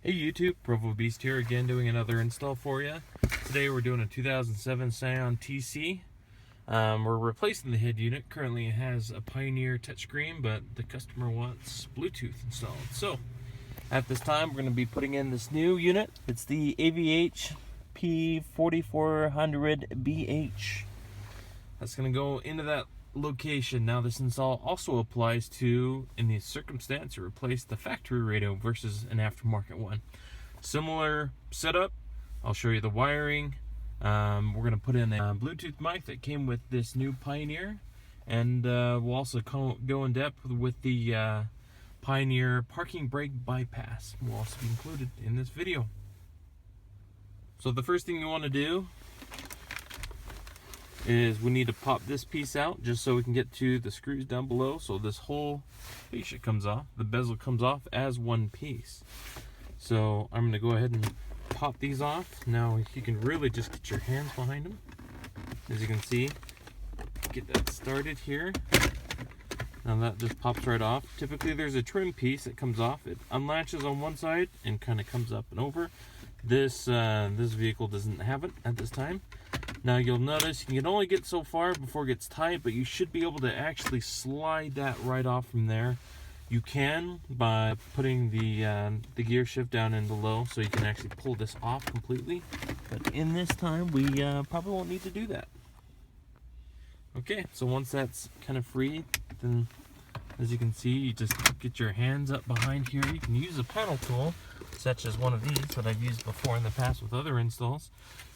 Hey YouTube, Provo Beast here again doing another install for you. Today we're doing a 2007 Scion TC. We're replacing the head unit. Currently it has a Pioneer touchscreen, but the customer wants Bluetooth installed. So at this time we're going to be putting in this new unit. It's the AVH-P4400BH. That's going to go into that location. Now this install also applies to, in the circumstance, to replace the factory radio versus an aftermarket one. Similar setup. I'll show you the wiring. We're going to put in a Bluetooth mic that came with this new Pioneer, and we'll also go in depth with the Pioneer parking brake bypass. Will also be included in this video. So the first thing you want to do is we need to pop this piece out just so we can get to the screws down below. So this whole fascia comes off, the bezel comes off as one piece. So I'm going to go ahead and pop these off. Now you can really just get your hands behind them. As you can see, get that started here. Now that just pops right off. Typically there's a trim piece that comes off. It unlatches on one side and kind of comes up and over. This vehicle doesn't have it at this time. Now you'll notice you can only get so far before it gets tight, but you should be able to actually slide that right off from there. You can by putting the gear shift down in below, so you can actually pull this off completely. But in this time, we probably won't need to do that. Okay, so once that's kind of free, then as you can see, you just get your hands up behind here. You can use a paddle tool, such as one of these that I've used before in the past with other installs.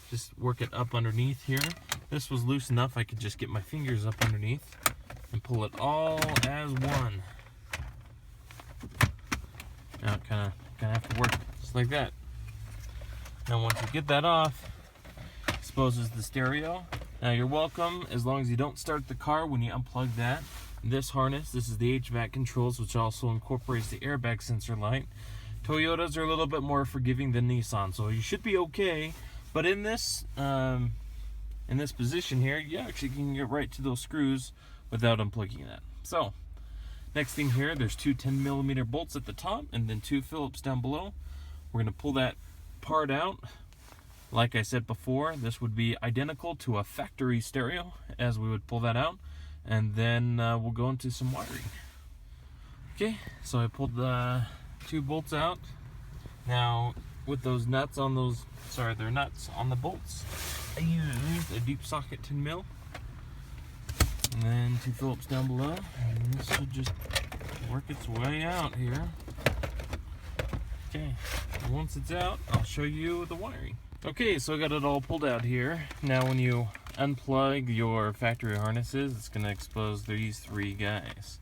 Just work it up underneath here. This was loose enough I could just get my fingers up underneath and pull it all as one. Now it kind of have to work just like that. Now once you get that off, exposes the stereo. Now you're welcome, as long as you don't start the car when you unplug that. This harness, this is the HVAC controls, which also incorporates the airbag sensor light. Toyotas are a little bit more forgiving than Nissan, so you should be okay. But in this position here, you actually can get right to those screws without unplugging that. So next thing here, there's two 10mm bolts at the top and then two Phillips down below. We're going to pull that part out. Like I said before, this would be identical to a factory stereo as we would pull that out. And then we'll go into some wiring. Okay, so I pulled the two bolts out. Now with those nuts on those, sorry, they're nuts on the bolts, I used a deep socket 10mm. And then two Phillips down below. And this should just work its way out here. Okay, once it's out, I'll show you the wiring. Okay, so I got it all pulled out here. Now when you unplug your factory harnesses, it's going to expose these three guys.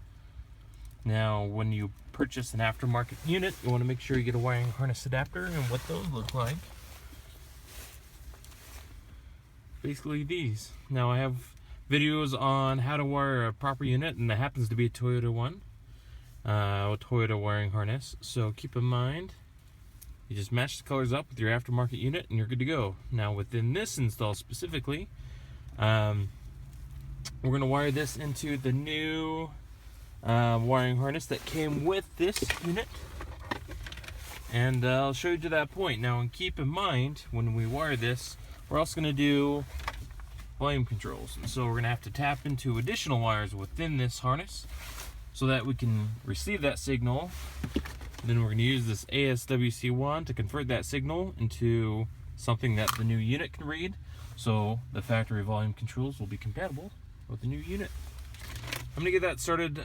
Now when you purchase an aftermarket unit, you want to make sure you get a wiring harness adapter, and what those look like. Basically these. Now I have videos on how to wire a proper unit, and that happens to be a Toyota one. A Toyota wiring harness. So keep in mind, you just match the colors up with your aftermarket unit and you're good to go. Now within this install specifically, we're going to wire this into the new wiring harness that came with this unit. And I'll show you to that point. Now, and keep in mind, when we wire this, we're also going to do volume controls. And so we're going to have to tap into additional wires within this harness so that we can receive that signal. Then we're going to use this ASWC1 to convert that signal into something that the new unit can read, so the factory volume controls will be compatible with the new unit. I'm going to get that started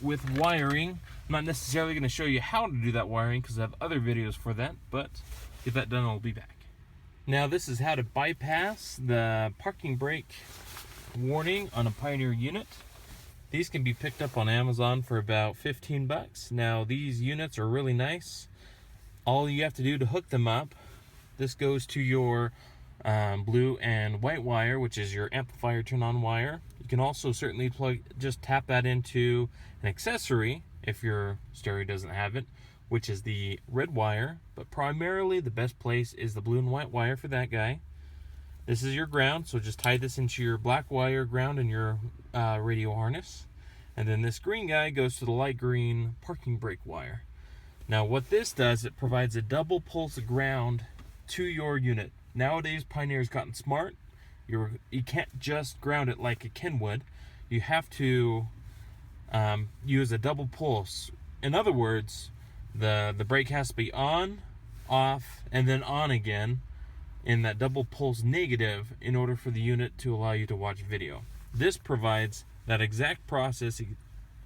with wiring. I'm not necessarily going to show you how to do that wiring because I have other videos for that, but get that done, I'll be back. Now this is how to bypass the parking brake warning on a Pioneer unit. These can be picked up on Amazon for about 15 bucks. Now these units are really nice. All you have to do to hook them up, this goes to your blue and white wire, which is your amplifier turn on wire. You can also certainly just tap that into an accessory if your stereo doesn't have it, which is the red wire, but primarily the best place is the blue and white wire for that guy. This is your ground, so just tie this into your black wire ground and your radio harness. And then this green guy goes to the light green parking brake wire. Now what this does, it provides a double pulse ground to your unit. Nowadays Pioneer's gotten smart. You can't just ground it like a Ken would. You have to use a double pulse. In other words, the brake has to be on, off, and then on again in that double pulse negative in order for the unit to allow you to watch video. This provides that exact process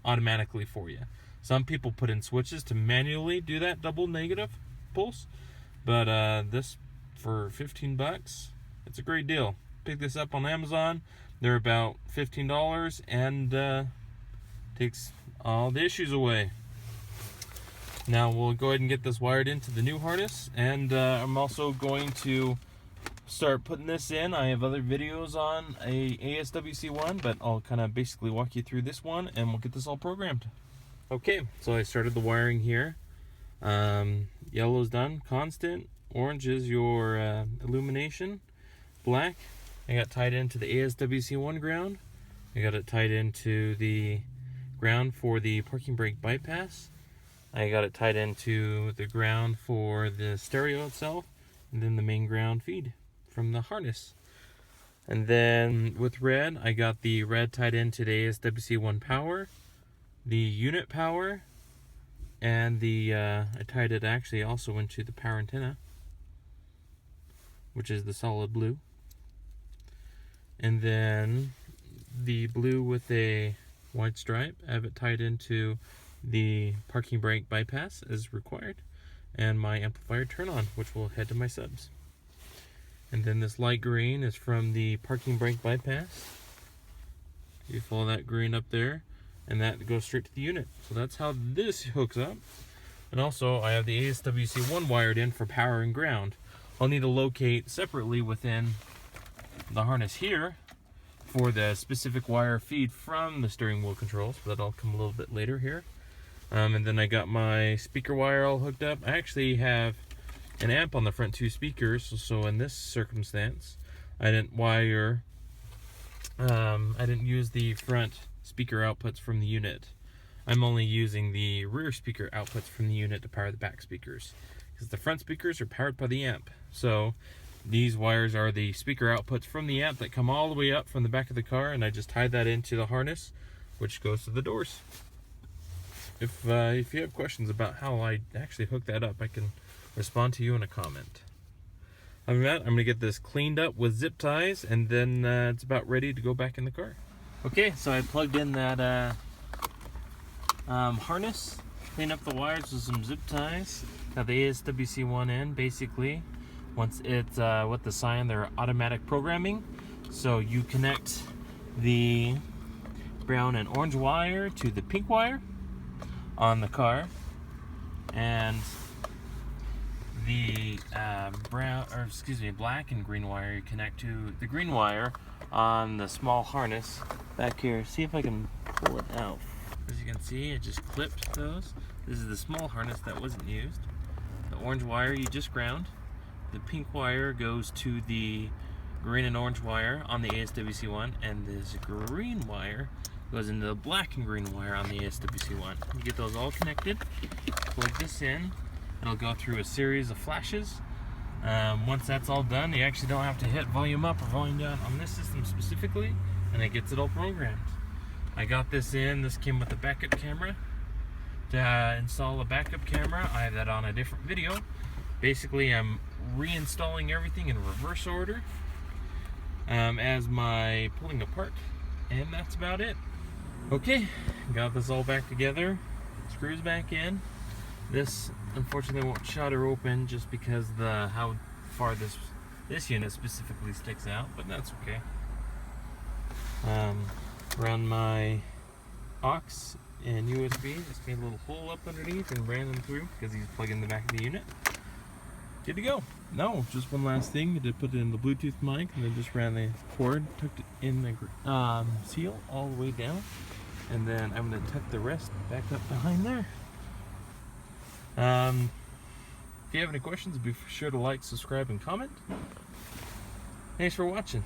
automatically for you. Some people put in switches to manually do that double negative pulse, but this for 15 bucks, it's a great deal. Pick this up on Amazon. They're about $15 and takes all the issues away. Now we'll go ahead and get this wired into the new harness, and I'm also going to start putting this in. I have other videos on a ASWC one, but I'll kind of basically walk you through this one and we'll get this all programmed. Okay, so I started the wiring here. Yellow's done, constant. Orange is your illumination. Black, I got tied into the ASWC1 ground. I got it tied into the ground for the parking brake bypass. I got it tied into the ground for the stereo itself, and then the main ground feed from the harness. And then with red, I got the red tied into the ASWC1 power, the unit power, and the I tied it actually also into the power antenna, which is the solid blue. And then the blue with a white stripe, I have it tied into the parking brake bypass as required, and my amplifier turn on, which will head to my subs. And then this light green is from the parking brake bypass. You follow that green up there, and that goes straight to the unit. So that's how this hooks up. And also I have the ASWC1 wired in for power and ground. I'll need to locate separately within the harness here for the specific wire feed from the steering wheel controls, but that'll come a little bit later here. And then I got my speaker wire all hooked up. I actually have an amp on the front two speakers, so in this circumstance I didn't use the front speaker outputs from the unit. I'm only using the rear speaker outputs from the unit to power the back speakers, because the front speakers are powered by the amp. So these wires are the speaker outputs from the amp that come all the way up from the back of the car, and I just tied that into the harness, which goes to the doors. If you have questions about how I actually hook that up, I can respond to you in a comment. Other than that, I'm going to get this cleaned up with zip ties, and then it's about ready to go back in the car. Okay, so I plugged in that harness, cleaned up the wires with some zip ties, got the ASWC1 in. Basically, once it's with the Scion, they're automatic programming, so you connect the brown and orange wire to the pink wire on the car, and the black and green wire you connect to the green wire on the small harness back here. See if I can pull it out. As you can see, I just clipped those. This is the small harness that wasn't used. The orange wire you just ground. The pink wire goes to the green and orange wire on the ASWC1, and this green wire goes into the black and green wire on the ASWC1. You get those all connected, plug this in. It'll go through a series of flashes. Once that's all done, you actually don't have to hit volume up or volume down on this system specifically, and it gets it all programmed. I got this in. This came with a backup camera. To install a backup camera, I have that on a different video. Basically, I'm reinstalling everything in reverse order as my pulling apart, and that's about it. Okay, got this all back together, screws back in. This unfortunately won't shutter open just because how far this unit specifically sticks out, but that's okay. Run my aux and USB, just made a little hole up underneath and ran them through because he's plugging the back of the unit. Good to go. No, just one last thing. I did put it in the Bluetooth mic, and then just ran the cord, tucked it in the seal all the way down, and then I'm going to tuck the rest back up behind there. If you have any questions, be sure to like, subscribe, and comment. Thanks for watching.